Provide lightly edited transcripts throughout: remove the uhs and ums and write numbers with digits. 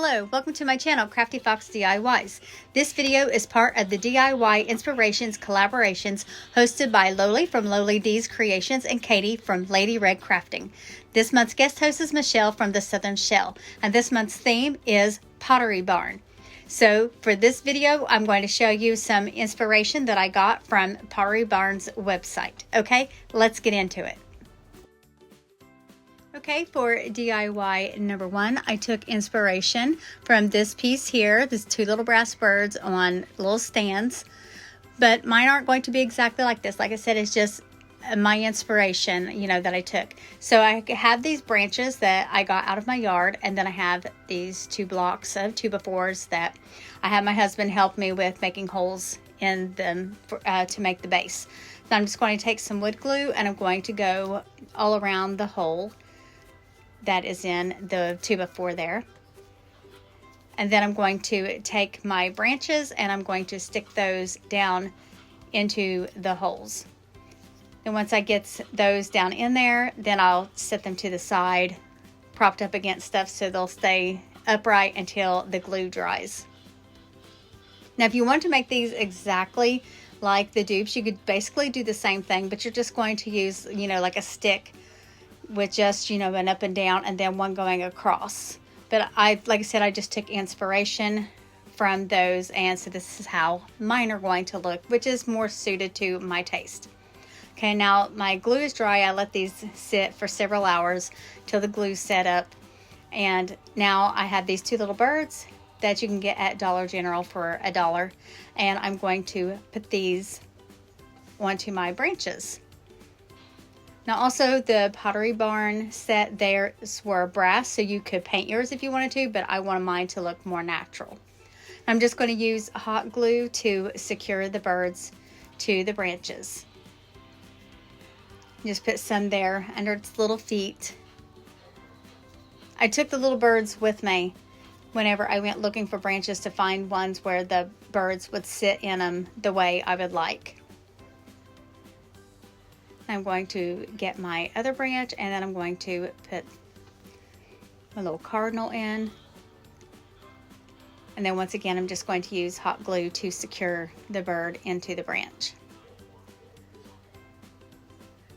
Hello, welcome to my channel, Crafty Fox DIYs. This video is part of the DIY Inspirations collaborations hosted by Loli from Loli D's Creations and Katie from Lady Red Crafting. This month's guest host is Michelle from the Southern Shell, and this month's theme is Pottery Barn. So for this video, I'm going to show you some inspiration that I got from Pottery Barn's website. Okay, let's get into it. Okay, for DIY number one, I took inspiration from this piece here, these two little brass birds on little stands, but mine aren't going to be exactly like this. Like I said, it's just my inspiration, that I took. So I have these branches that I got out of my yard, and then I have these 2 blocks of 2x4s that I had my husband help me with making holes in them to make the base. So I'm just going to take some wood glue and I'm going to go all around the hole that is in the 2x4 there. And then I'm going to take my branches and I'm going to stick those down into the holes. And once I get those down in there, then I'll set them to the side, propped up against stuff so they'll stay upright until the glue dries. Now, if you want to make these exactly like the dupes, you could basically do the same thing, but you're just going to use, like a stick with just, an up and down and then one going across. But like I said, I just took inspiration from those, and so this is how mine are going to look, which is more suited to my taste. Okay, now my glue is dry. I let these sit for several hours till the glue set up. And now I have these 2 little birds that you can get at Dollar General for $1. And I'm going to put these onto my branches. Now also the Pottery Barn set theirs were brass, so you could paint yours if you wanted to, but I wanted mine to look more natural. I'm just going to use hot glue to secure the birds to the branches. Just put some there under its little feet. I took the little birds with me whenever I went looking for branches to find ones where the birds would sit in them the way I would like. I'm going to get my other branch, and then I'm going to put a little cardinal in. And then once again, I'm just going to use hot glue to secure the bird into the branch.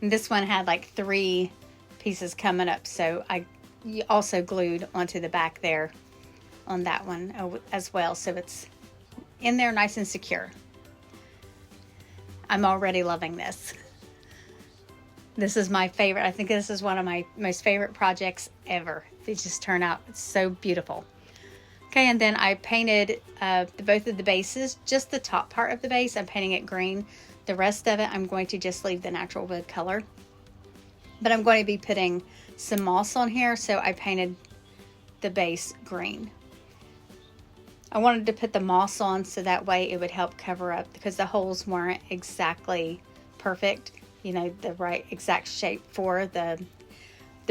And this one had like 3 pieces coming up, so I also glued onto the back there on that one as well, so it's in there nice and secure. I'm already loving this. This is my favorite. I think this is one of my most favorite projects ever. They just turn out so beautiful. Okay, and then I painted both of the bases, just the top part of the base, I'm painting it green. The rest of it, I'm going to just leave the natural wood color. But I'm going to be putting some moss on here, so I painted the base green. I wanted to put the moss on so that way it would help cover up, because the holes weren't exactly perfect. The right exact shape for the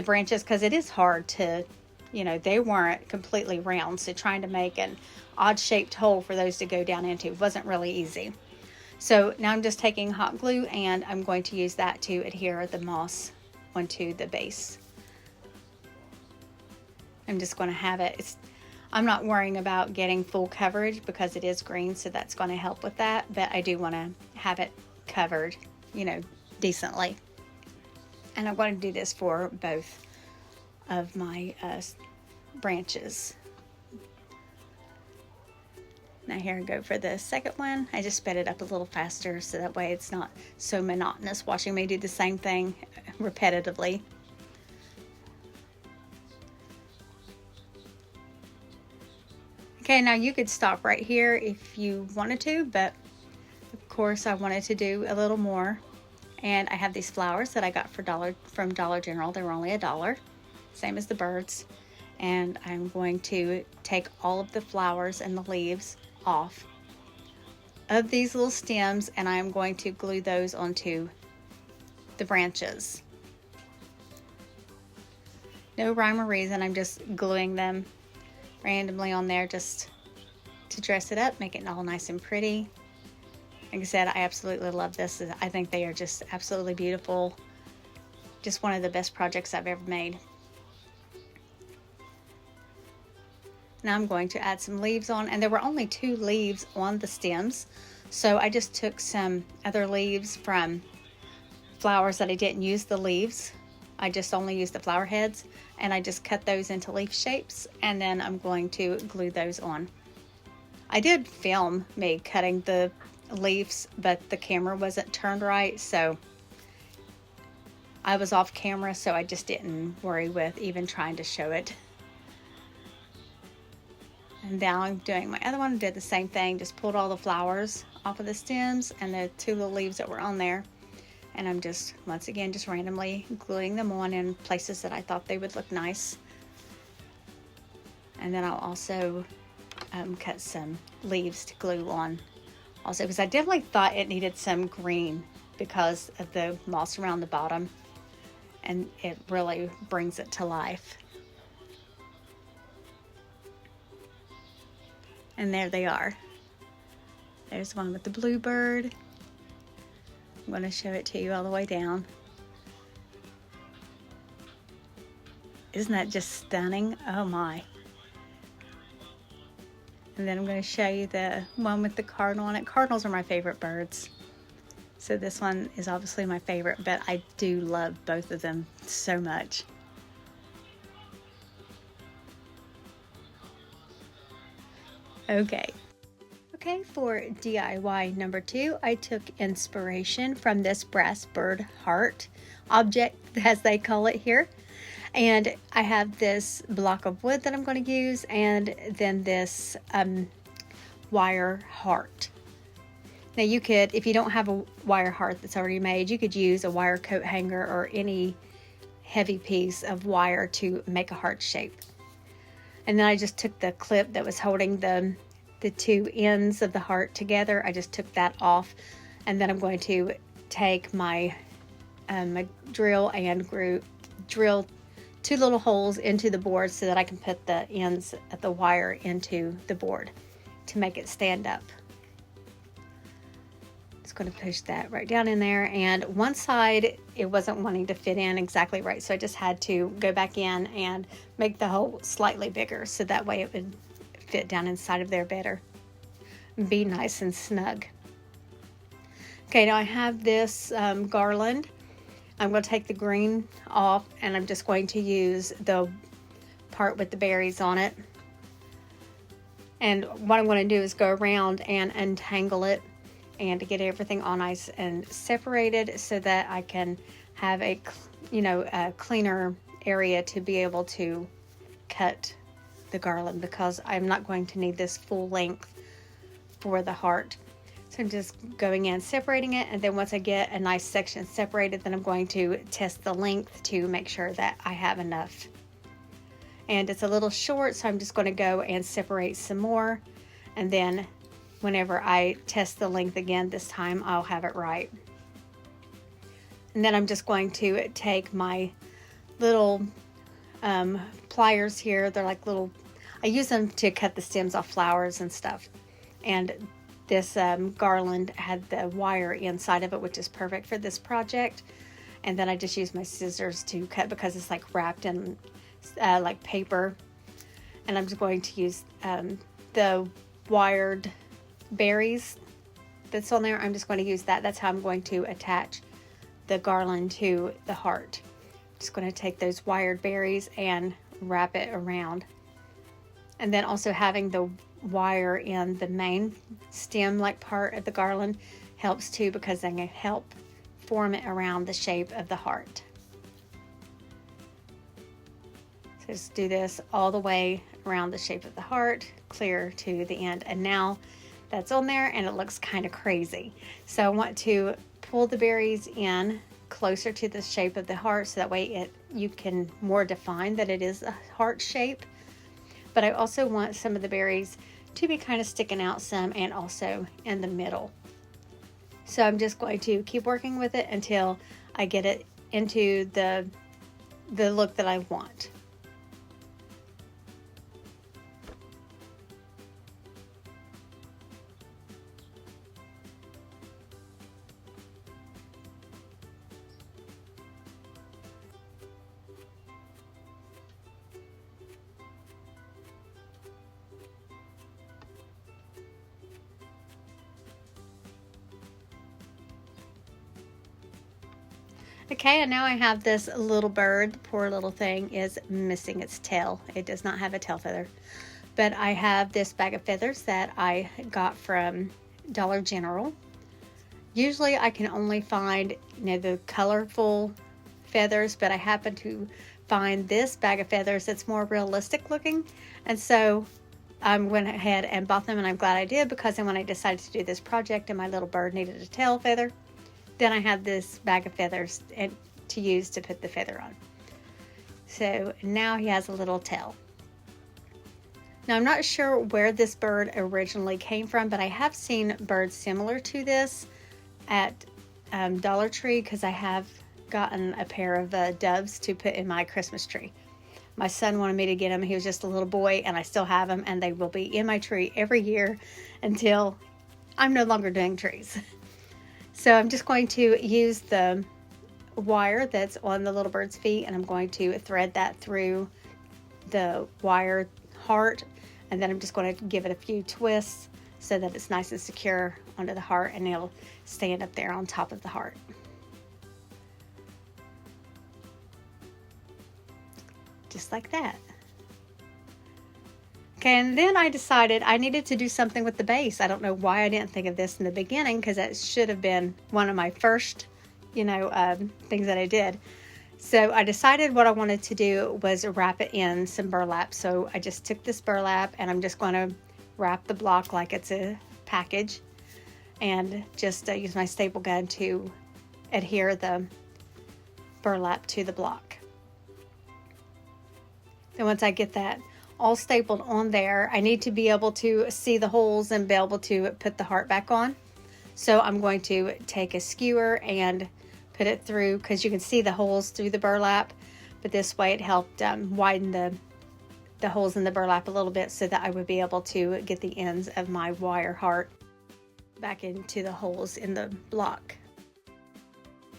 branches, because it is hard to, they weren't completely round. So trying to make an odd shaped hole for those to go down into wasn't really easy. So now I'm just taking hot glue and I'm going to use that to adhere the moss onto the base. I'm just going to have it. I'm not worrying about getting full coverage because it is green, so that's going to help with that. But I do want to have it covered, decently. And I'm going to do this for both of my branches. Now here I go for the second one. I just sped it up a little faster so that way it's not so monotonous watching me do the same thing repetitively. Okay, now you could stop right here if you wanted to, but of course I wanted to do a little more. And I have these flowers that I got from Dollar General. They were only $1, same as the birds. And I'm going to take all of the flowers and the leaves off of these little stems, and I'm going to glue those onto the branches. No rhyme or reason, I'm just gluing them randomly on there just to dress it up, make it all nice and pretty. Like I said, I absolutely love this. I think they are just absolutely beautiful. Just one of the best projects I've ever made. Now I'm going to add some leaves on, and there were only 2 leaves on the stems. So I just took some other leaves from flowers that I didn't use the leaves. I just only used the flower heads, and I just cut those into leaf shapes, and then I'm going to glue those on. I did film me cutting the leaves, but the camera wasn't turned right, so I was off camera, so I just didn't worry with even trying to show it. And now I'm doing my other one. Did the same thing, just pulled all the flowers off of the stems and the 2 little leaves that were on there. And I'm just, once again, just randomly gluing them on in places that I thought they would look nice. And then I'll also cut some leaves to glue on also, because I definitely thought it needed some green because of the moss around the bottom, and it really brings it to life. And there they are. There's one with the bluebird. I'm going to show it to you all the way down. Isn't that just stunning? Oh my. And then I'm going to show you the one with the cardinal on it. Cardinals are my favorite birds. So this one is obviously my favorite, but I do love both of them so much. Okay, for DIY number 2, I took inspiration from this brass bird heart object, as they call it here. And I have this block of wood that I'm going to use, and then this wire heart. Now you could, if you don't have a wire heart that's already made, you could use a wire coat hanger or any heavy piece of wire to make a heart shape. And then I just took the clip that was holding the 2 ends of the heart together. I just took that off, and then I'm going to take my drill and drill 2 little holes into the board so that I can put the ends of the wire into the board to make it stand up. Just going to push that right down in there, and one side it wasn't wanting to fit in exactly right, so I just had to go back in and make the hole slightly bigger so that way it would fit down inside of there better and be nice and snug. Okay, now I have this garland. I'm going to take the green off, and I'm just going to use the part with the berries on it. And what I'm going to do is go around and untangle it and to get everything all nice and separated so that I can have a cleaner area to be able to cut the garland, because I'm not going to need this full length for the heart. So I'm just going in, separating it, and then once I get a nice section separated, then I'm going to test the length to make sure that I have enough. And it's a little short, so I'm just going to go and separate some more, and then whenever I test the length again this time, I'll have it right. And then I'm just going to take my little pliers here. They're like little, I use them to cut the stems off flowers and stuff. And this garland had the wire inside of it, which is perfect for this project. And then I just use my scissors to cut because it's like wrapped in like paper. And I'm just going to use the wired berries that's on there. I'm just going to use that. That's how I'm going to attach the garland to the heart. Just going to take those wired berries and wrap it around. And then also having the wire in the main stem like part of the garland helps too, because then it help form it around the shape of the heart. So just do this all the way around the shape of the heart, clear to the end. And now that's on there and it looks kind of crazy. So I want to pull the berries in closer to the shape of the heart so that way you can more define that it is a heart shape. But I also want some of the berries to be kind of sticking out some and also in the middle. So I'm just going to keep working with it until I get it into the look that I want. Okay, and now I have this little bird. The poor little thing is missing its tail. It does not have a tail feather. But I have this bag of feathers that I got from Dollar General. Usually I can only find, the colorful feathers, but I happen to find this bag of feathers that's more realistic looking. And so I went ahead and bought them, and I'm glad I did, because then when I decided to do this project and my little bird needed a tail feather, then I had this bag of feathers to use to put the feather on. So now he has a little tail. Now I'm not sure where this bird originally came from, but I have seen birds similar to this at Dollar Tree, because I have gotten a pair of doves to put in my Christmas tree. My son wanted me to get them. He was just a little boy, and I still have them, and they will be in my tree every year until I'm no longer doing trees. So I'm just going to use the wire that's on the little bird's feet, and I'm going to thread that through the wire heart, and then I'm just going to give it a few twists so that it's nice and secure onto the heart, and it'll stand up there on top of the heart. Just like that. Okay, and then I decided I needed to do something with the base. I don't know why I didn't think of this in the beginning, because that should have been one of my first, things that I did. So I decided what I wanted to do was wrap it in some burlap. So I just took this burlap, and I'm just going to wrap the block like it's a package, and just use my staple gun to adhere the burlap to the block. Then once I get that all stapled on there, I need to be able to see the holes and be able to put the heart back on. So I'm going to take a skewer and put it through, because you can see the holes through the burlap, but this way it helped widen the holes in the burlap a little bit, so that I would be able to get the ends of my wire heart back into the holes in the block.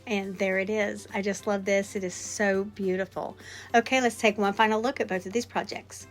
And there it is. I just love this. It is so beautiful. Okay, let's take one final look at both of these projects.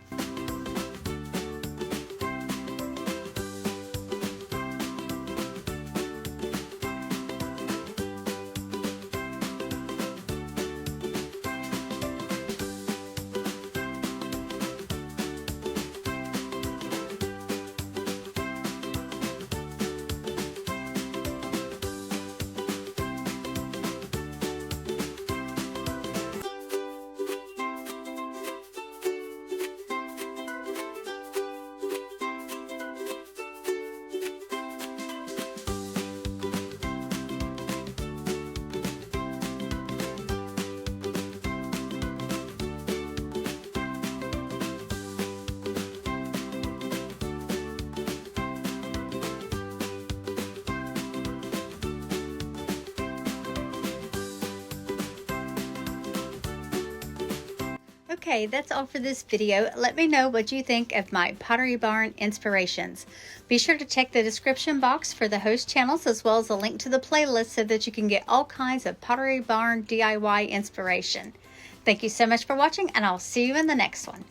Okay, that's all for this video. Let me know what you think of my Pottery Barn inspirations. Be sure to check the description box for the host channels, as well as a link to the playlist, so that you can get all kinds of Pottery Barn DIY inspiration. Thank you so much for watching, and I'll see you in the next one.